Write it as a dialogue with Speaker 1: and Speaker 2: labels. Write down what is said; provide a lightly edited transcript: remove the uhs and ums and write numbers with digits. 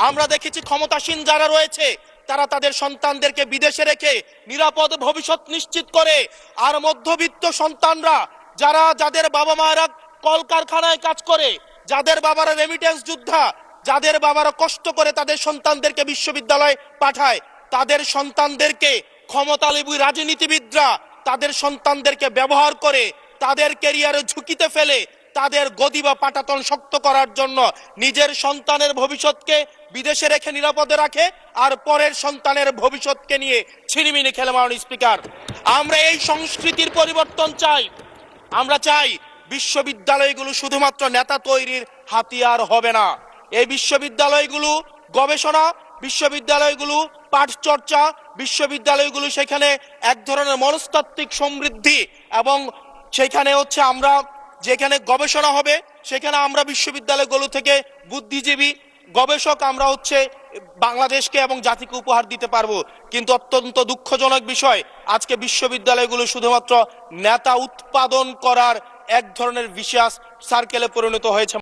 Speaker 1: আমরা দেখেছি ক্ষমতাসীন যারা রয়েছে তারা তাদের সন্তানদেরকে বিদেশে রেখে নিরাপদ ভবিষ্যৎ নিশ্চিত করে, আর মধ্যবিত্ত সন্তানরা যাদের বাবা মায়েরা কলকারখানায় কাজ করে, যাদের বাবারা রেমিটেন্স যোদ্ধা, যাদের বাবারা কষ্ট করে তাদের সন্তানদেরকে বিশ্ববিদ্যালয়ে পাঠায়, তাদের সন্তানদেরকে ক্ষমতালোভী রাজনীতিবিদরা তাদের সন্তানদেরকে ব্যবহার করে তাদের ক্যারিয়ারে ঝুঁকিতে ফেলে তাদের গদি বা পাটাতন শক্ত করার জন্য নিজের সন্তানের ভবিষ্যৎকে বিদেশে রেখে নিরাপদে রাখে, আর পরের সন্তানের ভবিষ্যৎকে নিয়ে ছিনিমিনি খেলে। মাননীয় স্পিকার, আমরা এই সংস্কৃতির পরিবর্তন চাই। আমরা চাই বিশ্ববিদ্যালয়গুলো শুধুমাত্র নেতা তৈরির হাতিয়ার হবে না। এই বিশ্ববিদ্যালয়গুলো গবেষণা, বিশ্ববিদ্যালয়গুলো পাঠ চর্চা, বিশ্ববিদ্যালয়গুলো সেখানে এক ধরনের মনস্তাত্ত্বিক সমৃদ্ধি, এবং সেখানে আমরা যেখানে গবেষণা হবে সেখানে আমরা বিশ্ববিদ্যালয়গুলো থেকে বুদ্ধিজীবী গবেষক আমরা বাংলাদেশকে এবং জাতিকে উপহার দিতে পারবো। কিন্তু অত্যন্ত দুঃখজনক বিষয়, আজকে বিশ্ববিদ্যালয়গুলো শুধুমাত্র নেতা উৎপাদন করার এক ধরনের বিশেষ সার্কেলে পরিণত হয়েছে।